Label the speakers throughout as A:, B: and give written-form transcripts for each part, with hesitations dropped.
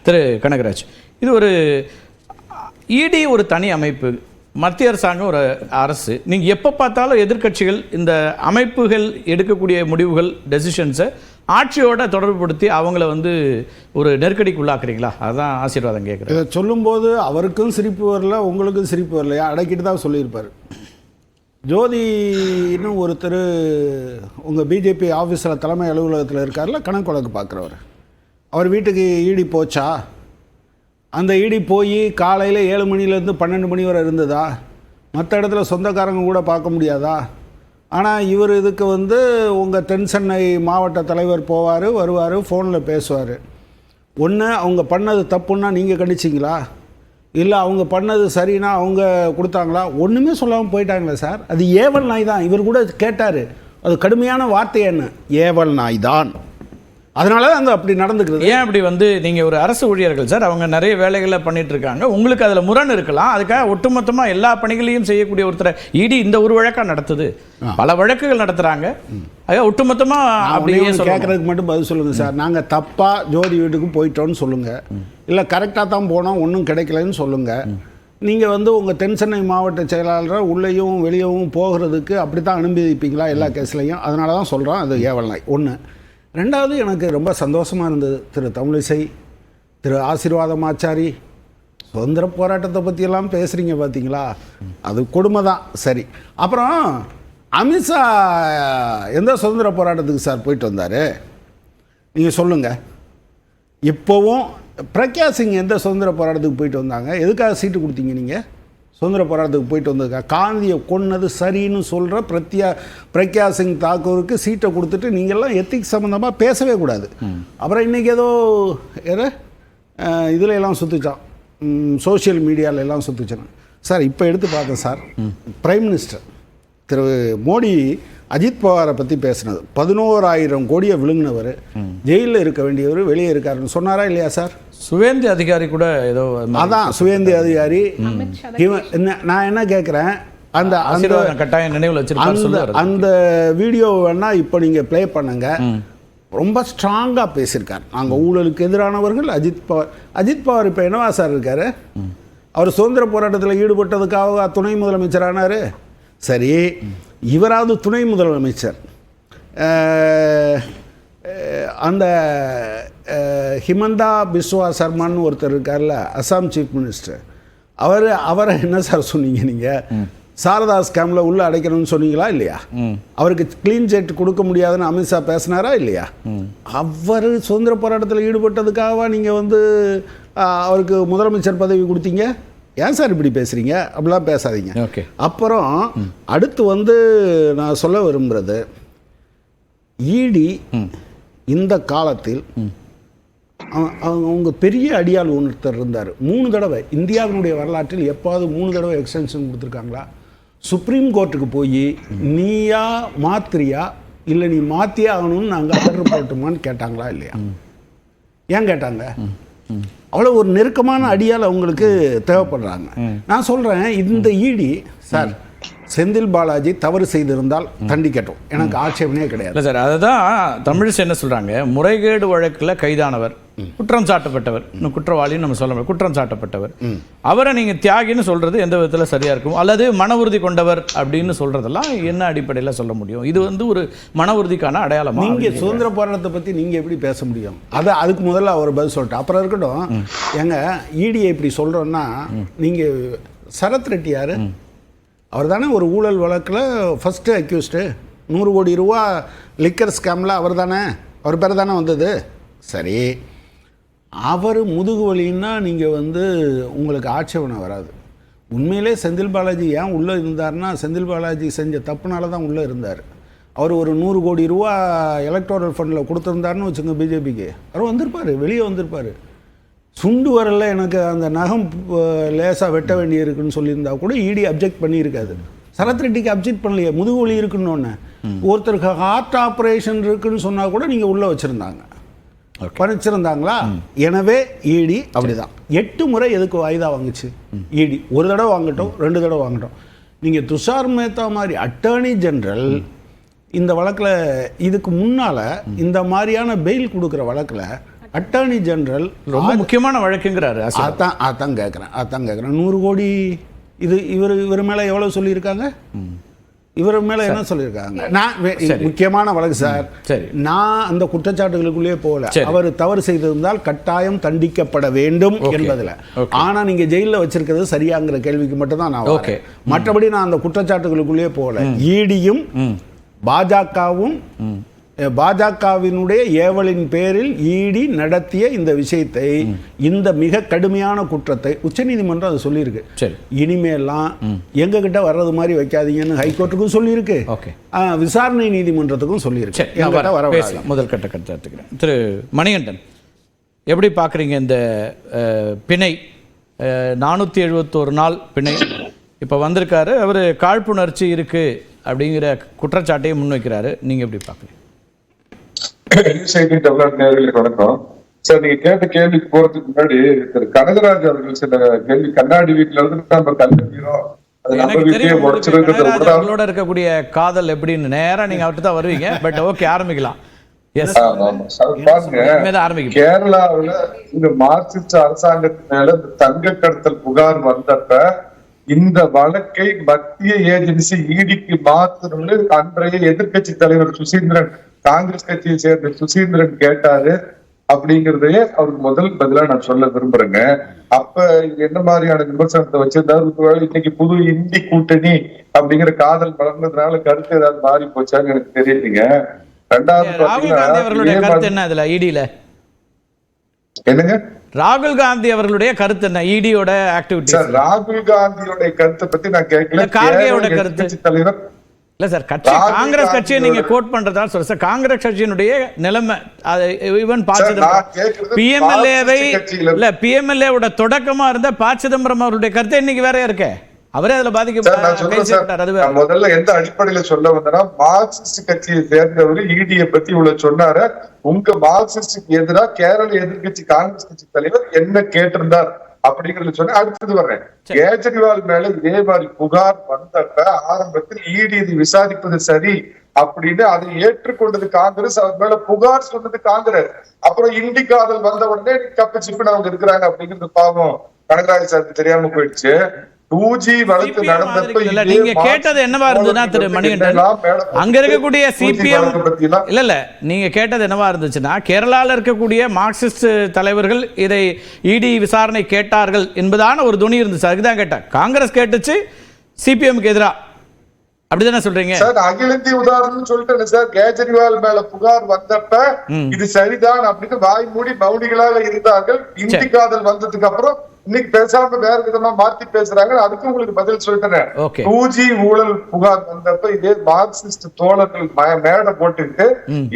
A: திரு கனகராஜ், இது ஒரு இடி ஒரு தனி அமைப்பு, மத்திய அரசாங்கம் ஒரு அரசு. நீங்கள் எப்போ பார்த்தாலும் எதிர்க்கட்சிகள் இந்த அமைப்புகள் எடுக்கக்கூடிய முடிவுகள் டெசிஷன்ஸை ஆட்சியோட தொடர்புபடுத்தி அவங்கள ஒரு நெருக்கடிக்கு உள்ளாக்குறீங்களா? அதுதான் ஆசீர்வாதம் கேட்குறேன்.
B: இதை சொல்லும்போது அவருக்கும் சிரிப்பு வரல, உங்களுக்கும் சிரிப்பு வரலையா? அடக்கிட்டு தான் சொல்லியிருப்பார். ஜோதின்னு ஒருத்தர் உங்கள் பிஜேபி ஆஃபீஸில் தலைமை அலுவலகத்தில் இருக்கார்ல, கணக்கு வழக்கு பார்க்குறவர். அவர் வீட்டுக்கு ஈடி போச்சா? அந்த ஈடி போய் காலையில் 7 மணிலேருந்து 12 மணி வரை இருந்ததா? மற்ற இடத்துல சொந்தக்காரங்க கூட பார்க்க முடியாதா? ஆனால் இவர் இதுக்கு உங்கள் தென் சென்னை மாவட்ட தலைவர் போவார், வருவார், ஃபோனில் பேசுவார். ஒன்று அவங்க பண்ணது தப்புன்னா நீங்கள் கண்டிச்சிங்களா? இல்லை அவங்க பண்ணது சரின்னா அவங்க கொடுத்தாங்களா? ஒன்றுமே சொல்லாமல் போயிட்டாங்களே சார். அது ஏவல் நாய் தான். இவர் கூட கேட்டார், அது கடுமையான வார்த்தை என்ன? ஏவல் நாய் தான். அதனால தான் அப்படி நடந்துக்கிறது.
A: ஏன் அப்படி நீங்கள் ஒரு அரசு ஊழியர்கள் சார், அவங்க நிறைய வேலைகளை பண்ணிட்டு இருக்காங்க. உங்களுக்கு அதில் முரண் இருக்கலாம். அதுக்காக ஒட்டுமொத்தமாக எல்லா பணிகளையும் செய்யக்கூடிய ஒருத்தரை இடி இந்த ஒரு வழக்காக நடத்துது, பல வழக்குகள் நடத்துகிறாங்க. அதுக்காக ஒட்டுமொத்தமாக அப்படியே
B: கேட்குறதுக்கு மட்டும் பதில் சொல்லுங்கள் சார். நாங்கள் தப்பாக ஜோதி வீட்டுக்கு போயிட்டோன்னு சொல்லுங்கள், இல்லை கரெக்டாக தான் போனோம் ஒன்றும் கிடைக்கலன்னு சொல்லுங்கள். நீங்கள் உங்கள் தென் சென்னை மாவட்ட செயலாளரை உள்ளேயும் வெளியவும் போகிறதுக்கு அப்படி தான் அனுமதிப்பீங்களா எல்லா கேஸ்லையும்? அதனால தான் சொல்கிறோம் அது ஏவல் நாய். ஒன்று. ரெண்டாவது, எனக்கு ரொம்ப சந்தோஷமாக இருந்தது திரு தமிழிசை, திரு ஆசீர்வாதம் ஆச்சாரி சுதந்திர போராட்டத்தை பற்றியெல்லாம் பேசுகிறீங்க பார்த்தீங்களா? அது கொடுமை தான். சரி, அப்புறம் அமித்ஷா எந்த சுதந்திர போராட்டத்துக்கு சார் போயிட்டு வந்தார்? நீங்கள் சொல்லுங்கள். இப்போவும் பிரக்யா சிங் எந்த சுதந்திர போராட்டத்துக்கு போயிட்டு வந்தாங்க? எதுக்காக சீட்டு கொடுத்தீங்க நீங்கள்? சுதந்திர போராட்டத்துக்கு போயிட்டு வந்திருக்கா? காந்தியை கொன்னது சரின்னு சொல்கிற பிரக்யா சிங் தாக்கூருக்கு சீட்டை கொடுத்துட்டு நீங்கள்லாம் எத்திக்ஸ் சம்மந்தமாக பேசவே கூடாது. அப்புறம் இன்றைக்கி ஏதோ இதில் எல்லாம் சுற்றுச்சான், சோஷியல் மீடியாவில் எல்லாம் சுற்றுச்சான் சார். இப்போ எடுத்து பார்த்தேன் சார், பிரைம் மினிஸ்டர் திரு மோடி அஜித் பவாரை பற்றி பேசுனது, 11,000 கோடியை விழுங்கினவர், ஜெயிலில் இருக்க வேண்டியவர் வெளியே இருக்காருன்னு சொன்னாரா இல்லையா சார்?
A: சுவேந்தி அதிகாரி கூட ஏதோ
B: அதான் சுவேந்தி அதிகாரி. நான் என்ன கேட்குறேன், அந்த
A: கட்டாயம் நினைவில் வச்சிருக்காங்க.
B: அந்த வீடியோ வேணால் இப்போ நீங்கள் ப்ளே பண்ணுங்க. ரொம்ப ஸ்ட்ராங்காக பேசியிருக்கார். நாங்கள் ஊழலுக்கு எதிரானவர்கள். அஜித் பவார் இப்போ என்னவா சார் இருக்கார்? அவர் சுதந்திர போராட்டத்தில் ஈடுபட்டதுக்காக துணை முதலமைச்சரானார். சரி, இவராவது துணை முதலமைச்சர். அந்த ஹிமந்தா பிஸ்வா சர்மான்னு ஒருத்தர் இருக்கார்ல, அசாம் சீஃப் மினிஸ்டர், அவரை என்ன சார் சொன்னீங்க? நீங்கள் சாரதா ஸ்கேமில் உள்ளே அடைக்கணும்னு சொன்னீங்களா இல்லையா? அவருக்கு க்ளீன் சிட் கொடுக்க முடியாதுன்னு அமித்ஷா பேசினாரா இல்லையா? அவர் சுதந்திர போராட்டத்தில் ஈடுபட்டதுக்காகவா நீங்கள் அவருக்கு முதலமைச்சர் பதவி கொடுத்தீங்க? ஏன் சார் இப்படி பேசுகிறீங்க? அப்படிலாம் பேசாதீங்க.
A: ஓகே.
B: அப்புறம் அடுத்து நான் சொல்ல விரும்புகிறது, இடி இந்த காலத்தில் அவங்க பெரிய அடியாள் ஒருத்தர் இருந்தார். 3 தடவை இந்தியாவினுடைய வரலாற்றில் எப்பாவது 3 தடவை எக்ஸ்டென்ஷன் கொடுத்துருக்காங்களா? சுப்ரீம் கோர்ட்டுக்கு போய் நீயா மாத்திரியா இல்லை நீ மாற்றியே ஆகணும்னு நாங்கள் ஆர்டர் போட்டுமான்னு கேட்டாங்களா இல்லையா? ஏன் கேட்டாங்க? அவ்வளோ ஒரு நெருக்கமான அடியால் அவங்களுக்கு தேவைப்படுறாங்க. நான் சொல்கிறேன், இந்த இடி சார், செந்தில் பாலாஜி தவறு செய்திருந்தால் தண்டிக்கட்டும், எனக்கு ஆட்சேபனையே கிடையாது.
A: இல்லை சார், அதுதான் தமிழிசை என்ன சொல்கிறாங்க, முறைகேடு வழக்கில் கைதானவர், குற்றம் சாட்டப்பட்டவர், இன்னும் குற்றவாளின்னு நம்ம சொல்ல முடியும், குற்றம் சாட்டப்பட்டவர், அவரை நீங்கள் தியாகின்னு சொல்கிறது எந்த விதத்தில் சரியாக இருக்கும்? அல்லது மன உறுதி கொண்டவர் அப்படின்னு சொல்கிறதெல்லாம் என்ன அடிப்படையில் சொல்ல முடியும்? இது ஒரு மன உறுதிக்கான அடையாளம்.
B: நீங்கள் சுதந்திர போராட்டத்தை பற்றி நீங்கள் எப்படி பேச முடியும்? அதுக்கு முதல்ல அவர் பதில் சொல்லிட்டு அப்புறம் இருக்கட்டும். எங்கள் இடியை இப்படி சொல்கிறோன்னா, நீங்கள் சரத் ரெட்டி யார்? அவர் தானே ஒரு ஊழல் வழக்கில் ஃபஸ்ட்டு அக்யூஸ்டு. 100 கோடி ரூபா லிக்கர் ஸ்கேமில் அவர் தானே, அவர் பேர் தானே வந்தது. சரி, அவர் முதுகு வலின்னா நீங்கள் உங்களுக்கு ஆட்சேபனை வராது. உண்மையிலே செந்தில் பாலாஜி ஏன் உள்ளே இருந்தார்னா, செந்தில் பாலாஜி செஞ்ச தப்புனால தான் உள்ளே இருந்தார். அவர் ஒரு 100 கோடி ரூபா எலக்டோரல் ஃபண்டில் கொடுத்துருந்தாருன்னு வச்சுங்க பிஜேபிக்கு, அவர் வந்திருப்பார், வெளியே வந்திருப்பார். சுண்டு வரல எனக்கு அந்த நகம் லேசாக வெட்ட வேண்டியிருக்குன்னு சொல்லியிருந்தா கூட இடி அப்ஜெக்ட் பண்ணியிருக்காது. சரத் ரெட்டிக்கு அப்ஜெக்ட் பண்ணலையே, முதுகு வலி இருக்குன்னு ஒன்று. ஒருத்தருக்கு ஹார்ட் ஆப்ரேஷன் இருக்குன்னு சொன்னால் கூட நீங்கள் உள்ளே வச்சுருந்தாங்க, படிச்சிருந்தாங்களா? எனவே இடி அப்படிதான் 8 முறை எதுக்கு வாய்தா வாங்குச்சு இடி? ஒரு தடவை வாங்கட்டும், 2 தடவை வாங்கட்டும். நீங்கள் துஷார் மேத்தா மாதிரி அட்டர்னி ஜெனரல் இந்த வழக்கில் இதுக்கு முன்னால் இந்த மாதிரியான பெயில் கொடுக்குற வழக்கில் அட்டார்னி ஜெனரல்
A: ரொம்ப முக்கியமான வழக்குங்கிறாரு.
B: அதான் கேட்குறேன் 100 கோடி இது இவர் மேலே எவ்வளோ சொல்லியிருக்காங்க, இவர் மேலே என்ன சொல்லியிருக்காங்க? நான் முக்கியமான வழக்கு சார்.
A: சரி,
B: நான் அந்த குற்றச்சாட்டுகளுக்குள்ளே போகல. அவர் தவறு செய்திருந்தால் கட்டாயம் தண்டிக்கப்பட வேண்டும் என்பதில். ஆனால் நீங்கள் ஜெயிலில் வச்சிருக்கிறது சரியாங்கிற கேள்விக்கு மட்டும் தான் நான் ஓகே. மற்றபடி நான் அந்த குற்றச்சாட்டுகளுக்குள்ளே போகல. ஈடியும் பாஜகவும் பாஜகவினுடைய ஏவலின் பேரில் ஈடி நடத்திய இந்த விஷயத்தை, இந்த மிக கடுமையான குற்றத்தை உச்சநீதிமன்றம் அதை சொல்லியிருக்கு. இனிமேலாம் எங்ககிட்ட வர்றது மாதிரி வைக்காதீங்கன்னு ஹைகோர்ட்டுக்கும் சொல்லியிருக்கு, விசாரணை நீதிமன்றத்துக்கும் சொல்லியிருக்கு.
A: முதல் கட்ட கருத்துக்கிறேன். திரு மணிகண்டன், எப்படி பார்க்குறீங்க இந்த பிணை 471 நாள் பிணை இப்போ வந்திருக்காரு, அவர் காழ்ப்புணர்ச்சி இருக்கு அப்படிங்கிற குற்றச்சாட்டையை முன்வைக்கிறாரு, நீங்க எப்படி பார்க்குறீங்க?
C: செய்தி தமிழ்நாட்டு நேயர்களுக்கு வணக்கம் சார். நீங்க கேட்ட கேள்விக்கு போறதுக்கு முன்னாடி திரு கனகராஜ் அவர்கள் சில கேள்வி கண்ணாடி வீட்டுல இருந்து நம்ம கல்விக்கிறோம்
A: அவங்களோட இருக்கக்கூடிய காதல் எப்படின்னு நேரா நீங்க அவர்கிட்ட தான் வருவீங்க. பட் ஓகே, ஆரம்பிக்கலாம்.
C: கேரளாவில் இந்த மார்க்சிஸ்ட் அரசாங்கத்தின் மேல தங்க கடத்தல் புகார் வந்தப்ப இந்த வழக்கை மத்திய ஏஜென்சி ஈடிக்கு மாத்தணும்னு அன்றைய எதிர்கட்சி தலைவர் சுசீந்திரன், காங்கிரஸ் கட்சியை சேர்ந்த சுசீந்திரன் கேட்டாரு. அப்படிங்கறதையே அவருக்கு முதல் பதிலா நான் சொல்ல விரும்புறேங்க. அப்ப என்ன மாதிரியான விமர்சனத்தை வச்சிருந்தாரு? இன்னைக்கு புது இந்தி கூட்டணி அப்படிங்கிற காதல் வளர்ந்ததுனால கருத்து ஏதாவது மாறி போச்சான்னு எனக்கு தெரியலீங்க. என்னங்க
A: ராகுல் காந்தி அவர்களுடைய கருத்து என்ன ஈடியோட ஆக்டிவிட்டி?
C: ராகுல் காந்தியோட கருத்தை பத்தி நான் கேட்கல.
A: கார்கேயோட கருத்து தலைவர் இல்ல சார். கட்சி காங்கிரஸ் கட்சியை நீங்க கோட் பண்றதால சொல்ற சார், காங்கிரஸ் கட்சியினுடைய நிலைமை ஈவன் பிஎம்எல்ஏவை இல்ல பிஎம்எல்ஏவோட தொடக்கமா இருந்த ப. சிதம்பரம் அவருடைய கருத்து இன்னைக்கு வேற இருக்கு. அவரே அதுல பாதிக்கப்பட்டார்.
C: முதல்ல எந்த அடிப்படையில சொல்ல வந்தனா, மார்க்சிஸ்ட் கட்சியை சேர்ந்தவர் ஈடியை பத்தி இவ்வளவு சொன்னாரு. உங்க மார்க்சிஸ்டுக்கு எதிராக கேரள எதிர்கட்சி காங்கிரஸ் கட்சி தலைவர் என்ன கேட்டிருந்தார் அப்படிங்கறத சொன்ன. அடுத்தது வர்றேன், கேஜ்ரிவால் மேல இதே மாதிரி புகார் வந்தப்ப ஆரம்பத்தில் ஈடி இது விசாரிப்பது சரி அப்படின்னு அதை ஏற்றுக்கொண்டது காங்கிரஸ், அவர் மேல புகார் சொன்னது காங்கிரஸ். அப்புறம் இந்தி காதல் வந்த உடனே கப்பு சிப்புன்னு அவங்க இருக்கிறாங்க அப்படிங்கிறது பாவம் கனகராஜ் சாருக்கு தெரியாம போயிடுச்சு. 2G வழக்கு நடந்தப்ப
A: நீங்க கேட்டது என்னவா இருந்ததுன்னா திரு மணிகண்டன், அங்க இருக்கக்கூடிய சிபிஎம் இல்ல நீங்க கேட்டது என்னவா இருந்துச்சுன்னா, கேரளால இருக்கக்கூடிய மார்க்சிஸ்ட் தலைவர்கள் இதை இடி விசாரணை கேட்டார்கள் என்பதான ஒரு துணி இருந்துச்சு. அதுக்குதான் கேட்டேன். காங்கிரஸ் கேட்டுச்சு சிபிஎம்க்கு எதிரா, அப்படிதானே சொல்றீங்க
C: சார்? அகில இந்திய உதாரணம் சொல்லிட்டேன் சார். கேஜ்ரிவால் மேல புகார் வந்தப்ப இது சரிதான் அப்படின்னு வாய் மூடி மௌனிகளாக இருந்தார்கள். இந்தி காதல் வந்ததுக்கு அப்புறம் இன்னைக்கு பேசாம வேற விதமா மாத்தி பேசுறாங்க. அதுக்கு உங்களுக்கு பதில் சொல்லிட்டேன். 2G ஊழல் புகார் வந்தப்ப இதே மார்க்சிஸ்ட் தோழர்கள் மேடை போட்டுட்டு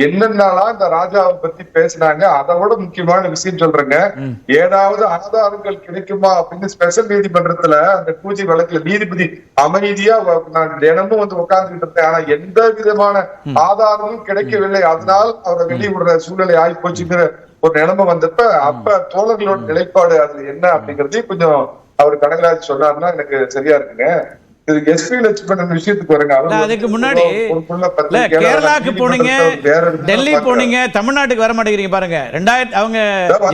C: என்னென்னலாம் இந்த ராஜாவை பத்தி பேசினாங்க. அதை விட முக்கியமான விஷயம் சொல்றேங்க, ஏதாவது ஆதாரங்கள் கிடைக்குமா அப்படின்னு ஸ்பெஷல் நீதிமன்றத்துல அந்த 2G வழக்குல நீதிபதி அமைதியா நான் தினமும் வந்து உட்கார்ந்துட்டு இருந்தேன். ஆனா எந்த விதமான ஆதாரமும் கிடைக்கவில்லை. அதனால் அவரை வெளியிடுற சூழ்நிலை ஆகி போச்சுங்கிற ஒரு நிலைமை வந்தப்ப அப்ப தோழர்களோட நிலைப்பாடு அதுல என்ன அப்படிங்கறதையும் கொஞ்சம் அவர் கனகராஜ் சொன்னாருன்னா எனக்கு சரியா இருக்குங்க. இது எஸ்பி லட்சுமணன் விஷயத்துக்கு வருங்க.
A: அதுக்கு முன்னாடி கேரளாக்கு போனீங்க, டெல்லி போனீங்க, தமிழ்நாட்டுக்கு வர மாட்டேங்கிறீங்க பாருங்க. அவங்க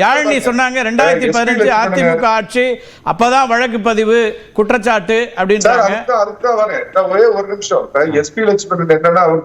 A: யாழினி சொன்னாங்க 2015 அதிமுக ஆட்சி, அப்பதான் வழக்கு பதிவு குற்றச்சாட்டு அப்படின்றாங்க.
C: அதுதான் வரேன். ஒரே ஒரு நிமிஷம். எஸ்பி லட்சுமணன் என்னன்னா அவர்